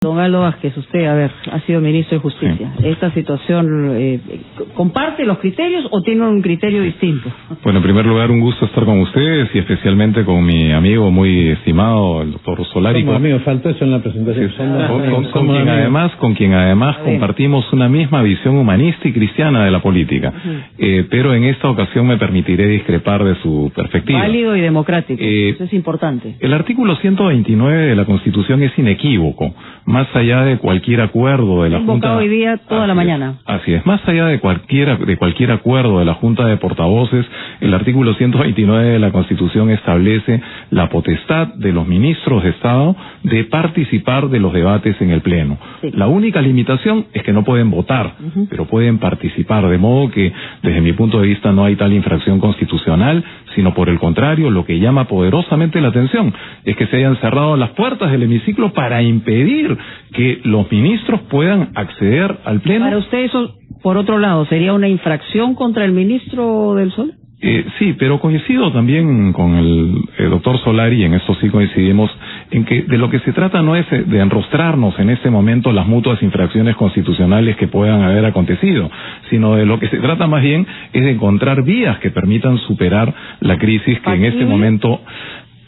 Don Aldo Vázquez, usted, ha sido ministro de Justicia. Sí. ¿Esta situación comparte los criterios o tiene un criterio distinto? Bueno, en primer lugar, un gusto estar con ustedes y especialmente con mi amigo muy estimado, el doctor Solari. Como amigo, faltó eso en la presentación. Sí, con quien además compartimos una misma visión humanista y cristiana de la política. Pero en esta ocasión me permitiré discrepar de su perspectiva. Válido y democrático, eso es importante. El artículo 129 de la Constitución es inequívoco. Más allá de cualquier acuerdo de la Junta... hoy día toda la mañana. Así es. Más allá de cualquier acuerdo de la Junta de Portavoces, el artículo 129 de la Constitución establece la potestad de los ministros de Estado de participar de los debates en el Pleno. Sí. La única limitación es que no pueden votar, pero pueden participar, de modo que, desde mi punto de vista, no hay tal infracción constitucional, sino por el contrario, lo que llama poderosamente la atención es que se hayan cerrado las puertas del hemiciclo para impedir que los ministros puedan acceder al Pleno. Para usted eso, por otro lado, ¿sería una infracción contra el ministro del Sol? Sí, pero coincido también con el doctor Solari, en esto sí coincidimos, en que de lo que se trata no es de enrostrarnos en este momento las mutuas infracciones constitucionales que puedan haber acontecido, sino de lo que se trata más bien es de encontrar vías que permitan superar la crisis que en este momento...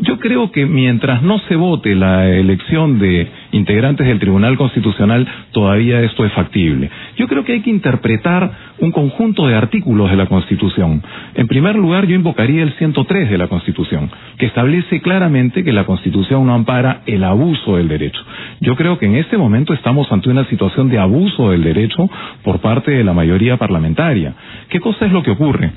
Yo creo que mientras no se vote la elección de integrantes del Tribunal Constitucional, todavía esto es factible. Yo creo que hay que interpretar un conjunto de artículos de la Constitución. En primer lugar, yo invocaría el 103 de la Constitución, que establece claramente que la Constitución no ampara el abuso del derecho. Yo creo que en este momento estamos ante una situación de abuso del derecho por parte de la mayoría parlamentaria. ¿Qué cosa es lo que ocurre?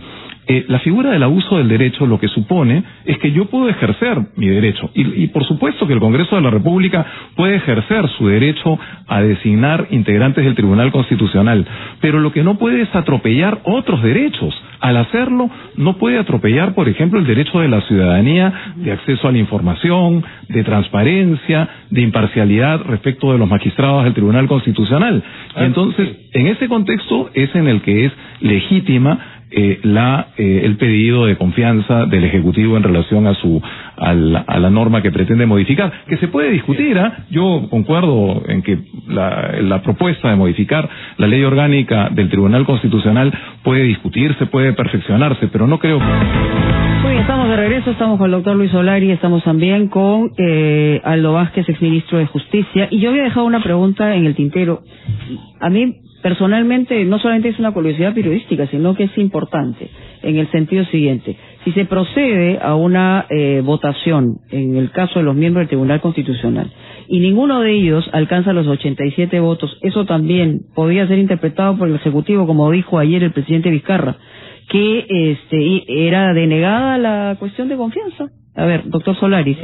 La figura del abuso del derecho lo que supone es que yo puedo ejercer mi derecho y por supuesto que el Congreso de la República puede ejercer su derecho a designar integrantes del Tribunal Constitucional, pero lo que no puede es atropellar otros derechos. Al hacerlo, no puede atropellar, por ejemplo, el derecho de la ciudadanía de acceso a la información, de transparencia, de imparcialidad respecto de los magistrados del Tribunal Constitucional. Y entonces, en ese contexto es en el que es legítima el pedido de confianza del Ejecutivo en relación a la norma que pretende modificar, que se puede discutir. Yo concuerdo en que la propuesta de modificar la ley orgánica del Tribunal Constitucional puede discutirse, puede perfeccionarse, pero no creo que... Muy bien, estamos de regreso, estamos con el doctor Luis Solari, estamos también con Aldo Vázquez, exministro de Justicia, y yo había dejado una pregunta en el tintero. A mí personalmente no solamente es una curiosidad periodística, sino que es importante, en el sentido siguiente: si se procede a una votación, en el caso de los miembros del Tribunal Constitucional, y ninguno de ellos alcanza los 87 votos, eso también podría ser interpretado por el Ejecutivo, como dijo ayer el presidente Vizcarra, que era denegada la cuestión de confianza. A ver, doctor Solari,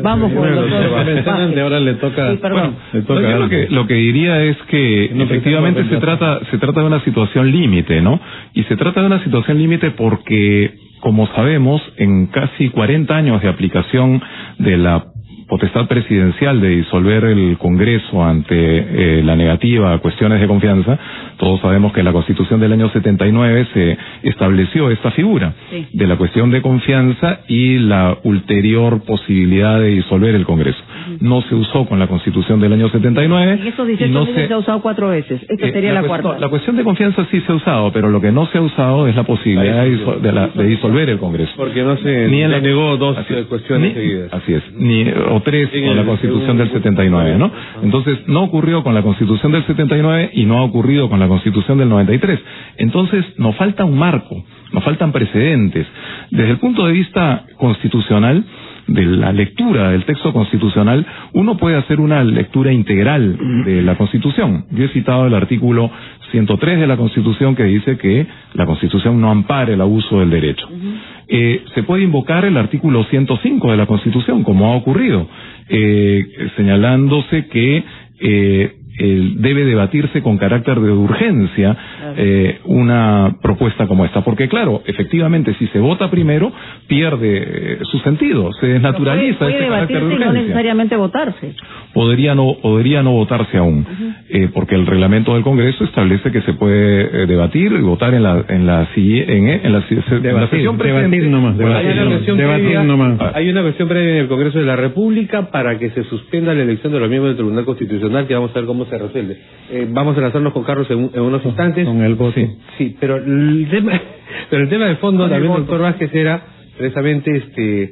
vamos por el doctor. Ahora le toca. Sí, perdón. Bueno, lo que diría es que efectivamente se trata de una situación límite, ¿no? Y se trata de una situación límite porque, como sabemos, en casi 40 años de aplicación de la potestad presidencial de disolver el Congreso ante la negativa a cuestiones de confianza, todos sabemos que en la Constitución del año 79 se estableció esta figura de la cuestión de confianza y la ulterior posibilidad de disolver el Congreso. No se usó con la Constitución del año 79. En esos 18 meses se ha usado 4 veces. Esta sería la cuarta. La cuestión de confianza sí se ha usado, pero lo que no se ha usado es la posibilidad de disolver el Congreso. Porque no se negó dos cuestiones seguidas. Así es. O 3 con la Constitución del 79, ¿no? Entonces, no ocurrió con la Constitución del 79 y no ha ocurrido con la Constitución del 93. Entonces, nos falta un marco, nos faltan precedentes. Desde el punto de vista constitucional, de la lectura del texto constitucional, uno puede hacer una lectura integral de la Constitución. Yo he citado el artículo 103 de la Constitución, que dice que la Constitución no ampara el abuso del derecho. Se puede invocar el artículo 105 de la Constitución, como ha ocurrido, señalándose que debe debatirse con carácter de urgencia una propuesta como esta, porque claro, efectivamente, si se vota primero, pierde su sentido, se desnaturaliza puede ese carácter de urgencia. Y no necesariamente votarse. Podría no votarse aún, porque el reglamento del Congreso establece que se puede debatir y votar en la sesión presente. Hay una cuestión previa en el Congreso de la República para que se suspenda la elección de los miembros del Tribunal Constitucional, que vamos a ver cómo se resuelve. Vamos a enlazarnos con Carlos en unos instantes. Con el voto. Sí, pero el tema de fondo también, doctor Vázquez, era precisamente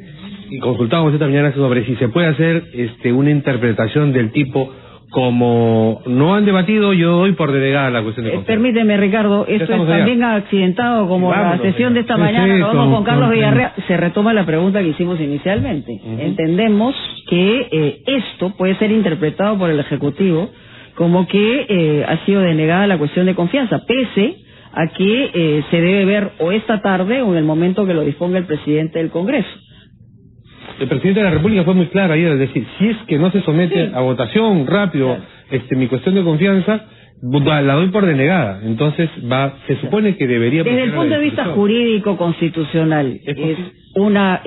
y consultábamos esta mañana sobre si se puede hacer una interpretación del tipo como no han debatido, yo doy por denegada la cuestión de confianza. Permíteme, Ricardo, esto es también accidentado como la sesión de esta mañana. Vamos con Carlos Villarreal. Se retoma la pregunta que hicimos inicialmente. Entendemos que esto puede ser interpretado por el Ejecutivo como que ha sido denegada la cuestión de confianza, pese a que se debe ver o esta tarde o en el momento que lo disponga el presidente del Congreso. El presidente de la República fue muy claro ayer, es decir, si es que no se somete a votación rápido, mi cuestión de confianza, la doy por denegada. Entonces se supone que debería... Desde el punto de vista jurídico constitucional, ¿es una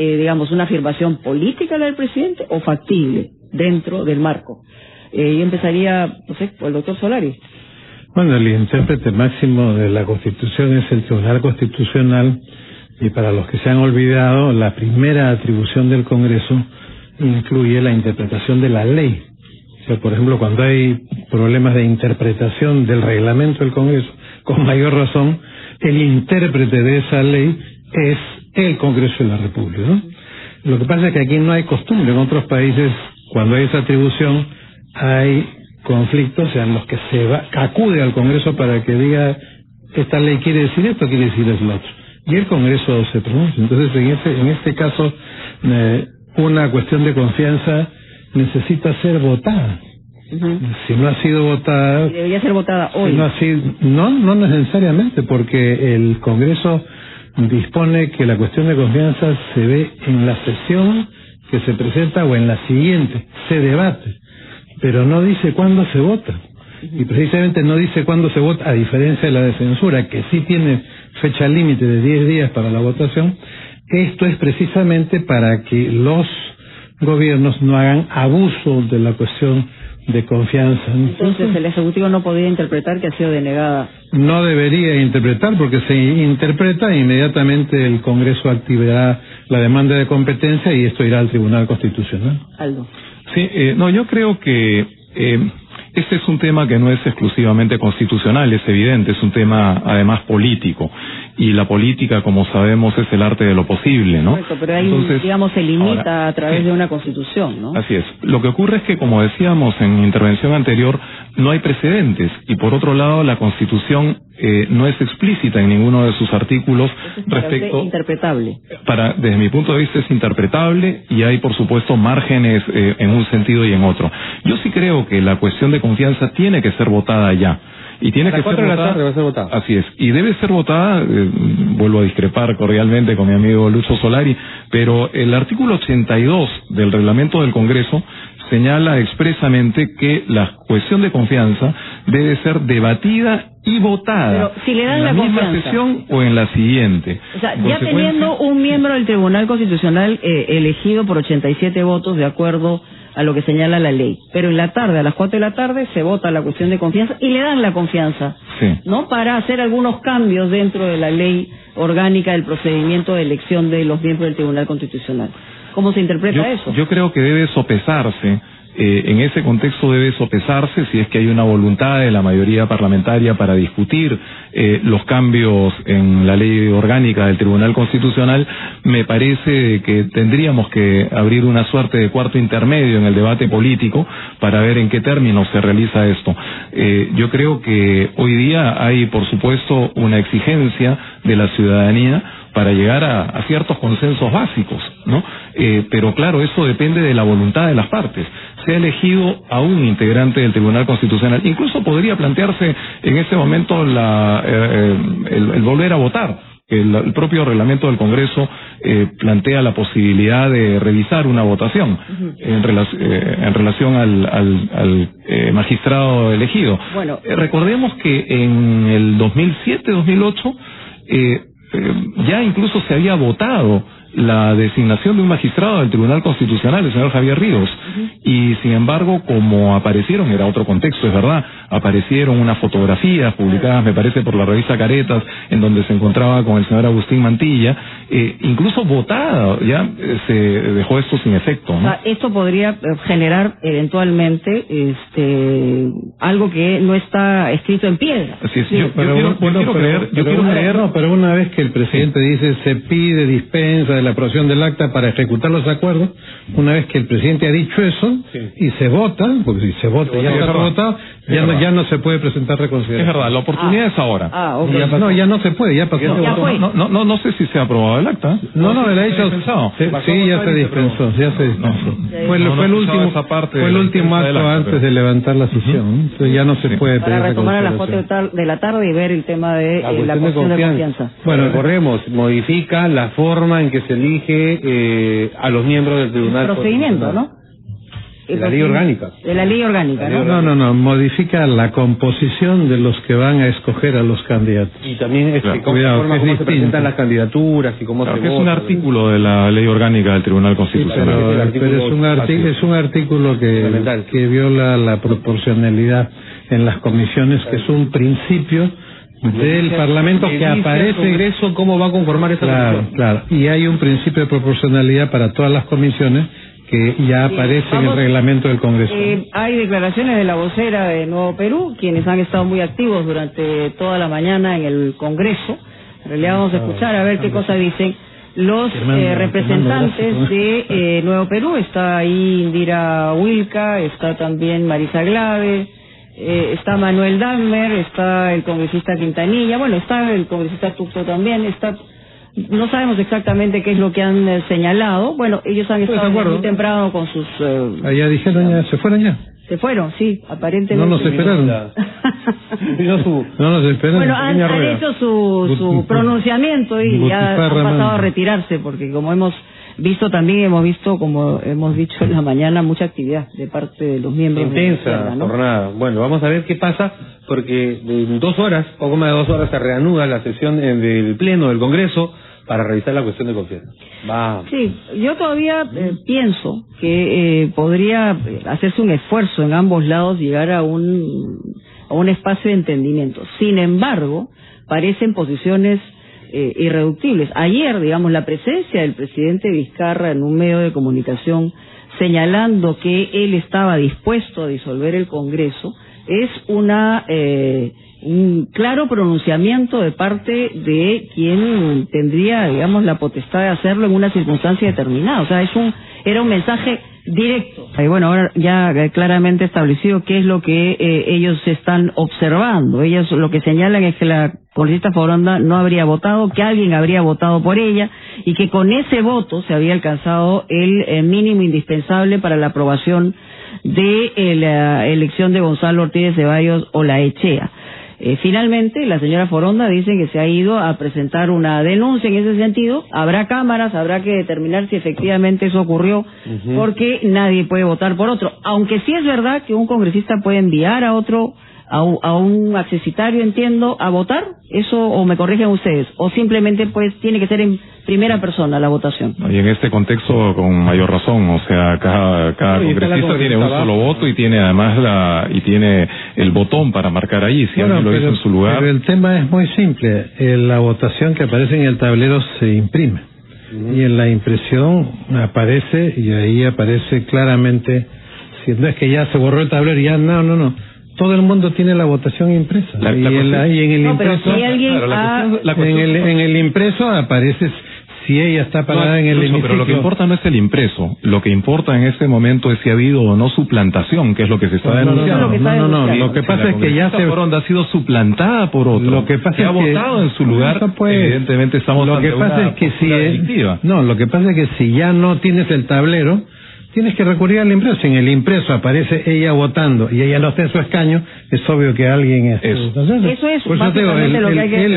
afirmación política la del presidente o factible dentro del marco? Yo empezaría, no sé, por el doctor Solari. Bueno, el intérprete máximo de la Constitución es el Tribunal Constitucional. Y para los que se han olvidado, la primera atribución del Congreso incluye la interpretación de la ley. O sea, por ejemplo, cuando hay problemas de interpretación del reglamento del Congreso, con mayor razón, el intérprete de esa ley es el Congreso de la República, ¿no? Lo que pasa es que aquí no hay costumbre. En otros países, cuando hay esa atribución, hay conflictos en los que acude al Congreso para que diga, esta ley quiere decir esto, quiere decir eso otro. Y el Congreso se pronuncia. Entonces, en este caso, una cuestión de confianza necesita ser votada. Si no ha sido votada... Y debería ser votada hoy. No necesariamente, porque el Congreso dispone que la cuestión de confianza se ve en la sesión que se presenta o en la siguiente. Se debate, pero no dice cuándo se vota. Y precisamente no dice cuándo se vota, a diferencia de la de censura, que sí tiene fecha límite de 10 días para la votación. Esto es precisamente para que los gobiernos no hagan abuso de la cuestión de confianza. Entonces el Ejecutivo no podría interpretar que ha sido denegada. No debería interpretar, porque se interpreta inmediatamente el Congreso activará la demanda de competencia y esto irá al Tribunal Constitucional. Aldo. Sí, yo creo que este es un tema que no es exclusivamente constitucional, es evidente, es un tema además político. Y la política, como sabemos, es el arte de lo posible, ¿no? Correcto, pero ahí, se limita a través de una constitución, ¿no? Así es. Lo que ocurre es que, como decíamos en intervención anterior, no hay precedentes. Y por otro lado, la Constitución no es explícita en ninguno de sus artículos respecto... interpretable. Desde mi punto de vista es interpretable y hay, por supuesto, márgenes en un sentido y en otro. Yo sí creo que la cuestión de confianza tiene que ser votada ya. Y tiene que ser votada. Así es. Y debe ser votada, vuelvo a discrepar cordialmente con mi amigo Lucho Solari, pero el artículo 82 del reglamento del Congreso señala expresamente que la cuestión de confianza debe ser debatida y votada. Pero si le dan en la misma confianza, sesión o en la siguiente. O sea, ya teniendo un miembro del Tribunal Constitucional elegido por 87 votos de acuerdo a lo que señala la ley, pero en la tarde, a las 4 de la tarde, se vota la cuestión de confianza y le dan la confianza, ¿no? Para hacer algunos cambios dentro de la ley orgánica del procedimiento de elección de los miembros del Tribunal Constitucional. ¿Cómo se interpreta eso? Yo creo que debe sopesarse. En ese contexto debe sopesarse si es que hay una voluntad de la mayoría parlamentaria para discutir los cambios en la ley orgánica del Tribunal Constitucional. Me parece que tendríamos que abrir una suerte de cuarto intermedio en el debate político para ver en qué términos se realiza esto. Yo creo que hoy día hay, por supuesto, una exigencia de la ciudadanía para llegar a ciertos consensos básicos, ¿no? Pero claro, eso depende de la voluntad de las partes. Se ha elegido a un integrante del Tribunal Constitucional. Incluso podría plantearse en ese momento el volver a votar, el propio reglamento del Congreso plantea la posibilidad de revisar una votación en relación al magistrado elegido. Bueno, recordemos que en el 2007-2008 ya incluso se había votado la designación de un magistrado del Tribunal Constitucional, el señor Javier Ríos, y sin embargo, como aparecieron, era otro contexto, es verdad, aparecieron unas fotografías publicadas, me parece, por la revista Caretas, en donde se encontraba con el señor Agustín Mantilla, incluso votada, ya se dejó esto sin efecto, ¿no? O sea, esto podría generar eventualmente algo que no está escrito en piedra. Así es, yo quiero creer, pero una vez que el presidente dice se pide dispensa de la aprobación del acta para ejecutar los acuerdos, una vez que el presidente ha dicho eso y se vota, porque si se vota ya está votado, ya no se puede presentar reconsideración. Es verdad, la oportunidad es ahora. Okay. Ya no se puede, ya pasó. Ya fue. No sé si se ha aprobado el acta. No, él ha dicho sí, ya se dispensó, Fue el último acto antes de levantar la sesión, entonces ya no se puede para retomar a las 4 de la tarde y ver el tema de la cuestión de confianza. Bueno, recordemos, modifica la forma en que se elige a los miembros del tribunal. El procedimiento, ¿no? De la ley orgánica. De la ley orgánica, ¿no? No, modifica la composición de los que van a escoger a los candidatos. Y también cómo se presentan las candidaturas y cómo se vota. Es un artículo de la ley orgánica del Tribunal Constitucional. Pero es un artículo que viola la proporcionalidad en las comisiones, que es un principio del Parlamento que aparece. El Congreso, ¿cómo va a conformar esa comisión? Claro. Y hay un principio de proporcionalidad para todas las comisiones que ya aparece en el reglamento del Congreso. Hay declaraciones de la vocera de Nuevo Perú, quienes han estado muy activos durante toda la mañana en el Congreso. En realidad vamos a escuchar a ver qué cosa dicen los representantes de Nuevo Perú. Está ahí Indira Wilca, está también Marisa Glave, está Manuel Dagmer, está el congresista Quintanilla, bueno, está el congresista Tucto también, está... No sabemos exactamente qué es lo que han señalado. Bueno, ellos han estado muy temprano con sus... Allá dijeron se fueron, sí, aparentemente. No nos esperaron. No nos esperaron. Bueno, han hecho su pronunciamiento y ya han pasado a retirarse, porque como hemos visto también, como hemos dicho en la mañana, mucha actividad de parte de los miembros. Intensa jornada. Bueno, vamos a ver qué pasa, porque en 2 horas, poco más de 2 horas, se reanuda la sesión del Pleno del Congreso para revisar la cuestión de confianza. Sí, yo todavía pienso que podría hacerse un esfuerzo en ambos lados, llegar a un espacio de entendimiento. Sin embargo, parecen posiciones irreductibles. Ayer, digamos, la presencia del presidente Vizcarra en un medio de comunicación señalando que él estaba dispuesto a disolver el Congreso es un claro pronunciamiento de parte de quien tendría, digamos, la potestad de hacerlo en una circunstancia determinada. O sea, era un mensaje directo. Y bueno, ahora ya claramente establecido qué es lo que ellos están observando. Ellos lo que señalan es que la congresista Foronda no habría votado, que alguien habría votado por ella y que con ese voto se había alcanzado el mínimo indispensable para la aprobación de la elección de Gonzalo Ortiz de Ceballos Olaechea. Finalmente, la señora Foronda dice que se ha ido a presentar una denuncia en ese sentido. Habrá cámaras, habrá que determinar si efectivamente eso ocurrió, porque nadie puede votar por otro. Aunque sí es verdad que un congresista puede enviar a otro, a un accesitario, entiendo, a votar, eso, o me corrigen ustedes, o simplemente pues tiene que ser en primera persona la votación. Y en este contexto con mayor razón, o sea, cada congresista tiene un solo voto y tiene además tiene el botón para marcar ahí, si alguien lo hizo en su lugar. Pero el tema es muy simple, la votación que aparece en el tablero se imprime, y en la impresión aparece, y ahí aparece claramente, si no es que ya se borró el tablero y ya no. Todo el mundo tiene la votación impresa. En el impreso aparece si ella está parada en el hemiciclo. Pero lo que importa no es el impreso. Lo que importa en este momento es si ha habido o no suplantación, que es lo que se está denunciando. No. Lo que pasa es que ya Foronda ha sido suplantada por otro. Lo que pasa se ha votado en su lugar. Evidentemente estamos ante una postura delictiva. Lo que pasa es que si ya no tienes el tablero, tienes que recurrir al impreso. Si en el impreso aparece ella votando y ella no está en su escaño, es obvio que alguien es. Eso es básicamente lo que hay que el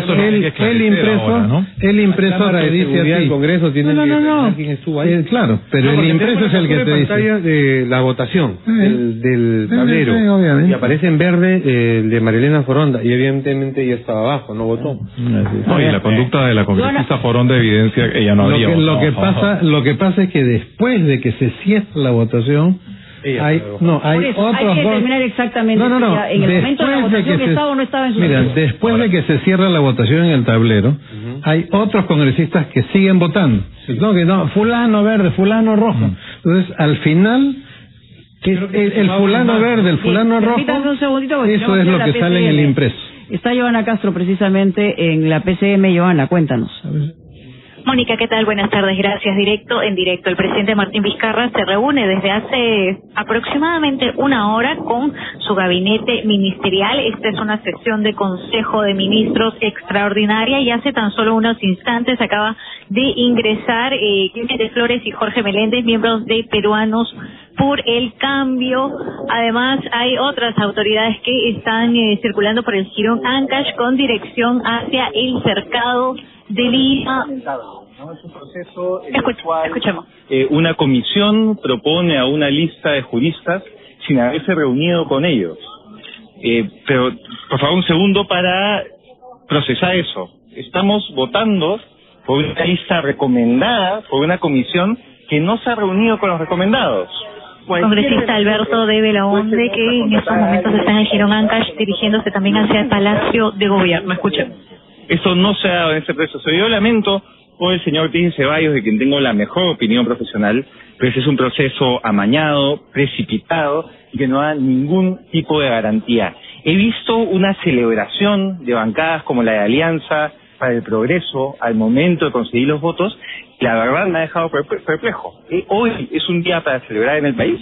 impreso te dice así. El Congreso tiene que quién estuvo ahí. Claro, pero el impreso es el que te dice de la votación del tablero, y aparece en verde el de Marilena Foronda, y evidentemente ella estaba abajo, no votó. No, y la conducta de la congresista Foronda evidencia que ella no habría votado. Lo que pasa es que después de que se cierra la votación, hay que determinar exactamente en el momento de la votación que estaba o no estaba en su después de que se cierra la votación en el tablero, hay otros congresistas que siguen votando. Fulano verde, fulano rojo. Entonces, al final, el fulano verde, el fulano rojo, eso es lo que sale en el impreso. Está Joana Castro precisamente en la PCM. Joana, cuéntanos. Mónica, ¿qué tal? Buenas tardes, gracias. En directo. El presidente Martín Vizcarra se reúne desde hace aproximadamente una hora con su gabinete ministerial. Esta es una sesión de Consejo de Ministros extraordinaria y hace tan solo unos instantes acaba de ingresar Clemente Flores y Jorge Meléndez, miembros de Peruanos por el Cambio. Además, hay otras autoridades que están circulando por el Jirón Ancash con dirección hacia el cercado de Lima. Es un proceso en el cual una comisión propone a una lista de juristas sin haberse reunido con ellos. Pero, por favor, un segundo para procesar eso. Estamos votando por una lista recomendada por una comisión que no se ha reunido con los recomendados. Congresista Alberto de Belaunde, que en estos momentos está en el Jirón Ancash dirigiéndose también hacia el Palacio de Gobierno. Escuchen. Eso no se ha dado en este proceso. Yo lamento por el señor Ortiz Ceballos, de quien tengo la mejor opinión profesional, pero ese es un proceso amañado, precipitado, y que no da ningún tipo de garantía. He visto una celebración de bancadas como la de Alianza para el Progreso al momento de conseguir los votos, y la verdad me ha dejado perplejo. Hoy es un día para celebrar en el país.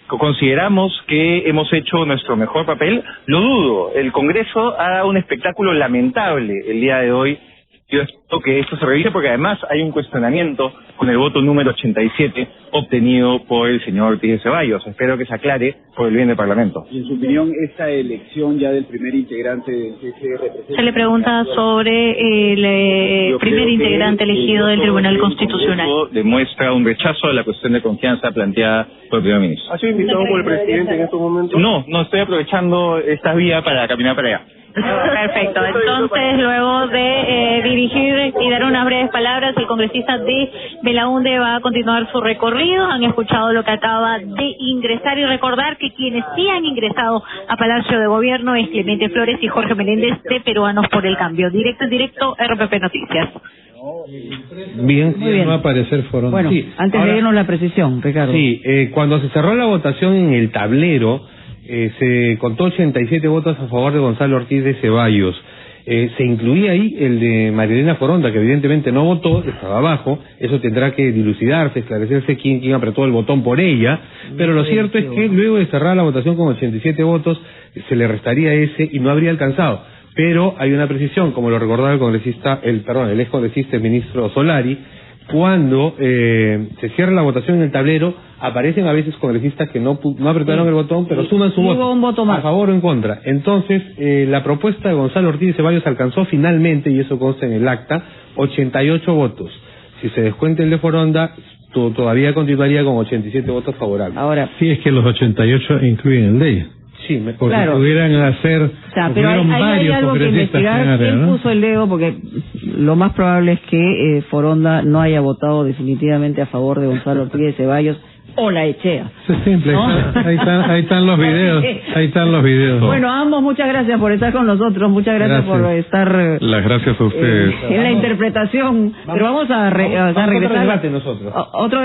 Consideramos que hemos hecho nuestro mejor papel. Lo dudo. El Congreso ha dado un espectáculo lamentable el día de hoy. Yo espero que esto se revise porque además hay un cuestionamiento con el voto número 87 obtenido por el señor Ortiz Ceballos. Espero que se aclare por el bien del Parlamento. Y en su opinión, esta elección ya del primer integrante del CC... Se le pregunta sobre el primer integrante elegido del Tribunal Constitucional. Demuestra un rechazo a la cuestión de confianza planteada por el primer ministro. ¿Ha sido invitado por el presidente en estos momentos? No estoy aprovechando esta vía para caminar para allá. Perfecto. Entonces, luego de dirigir y dar unas breves palabras, el congresista de Belaunde va a continuar su recorrido. Han escuchado lo que acaba de ingresar y recordar que quienes sí han ingresado a Palacio de Gobierno es Clemente Flores y Jorge Meléndez de Peruanos por el Cambio. Directo, RPP Noticias. Bien, muy bien. Va a aparecer Foronda. Bueno, sí, antes de irnos la precisión, Ricardo. Sí, cuando se cerró la votación en el tablero, se contó 87 votos a favor de Gonzalo Ortiz de Ceballos. Se incluía ahí el de Marilena Foronda, que evidentemente no votó, estaba abajo. Eso tendrá que dilucidarse, esclarecerse quién apretó el botón por ella. Pero lo cierto es que luego de cerrar la votación con 87 votos, se le restaría ese y no habría alcanzado. Pero hay una precisión, como lo recordaba el ex congresista, el ministro Solari. Cuando se cierra la votación en el tablero, aparecen a veces congresistas que no apretaron el botón, pero suman su voto, un voto más, a favor o en contra. Entonces, la propuesta de Gonzalo Ortiz de Ceballos alcanzó finalmente, y eso consta en el acta, 88 votos. Si se descuenta el de Foronda, todavía continuaría con 87 votos favorables. Ahora, sí, es que los 88 incluyen el de ella. Sí, porque pudieran hacer... O sea, pero hay algo que investigar. ¿Quién puso el dedo? Porque lo más probable es que Foronda no haya votado definitivamente a favor de Gonzalo Ortiz de Ceballos o la Echea. Es simple, ¿no? Ahí están los videos. Ahí están los videos. Bueno, ambos, muchas gracias por estar con nosotros. Muchas gracias por estar... Las gracias a ustedes. En la interpretación. Pero vamos a regresar. Otro debate nosotros. Otro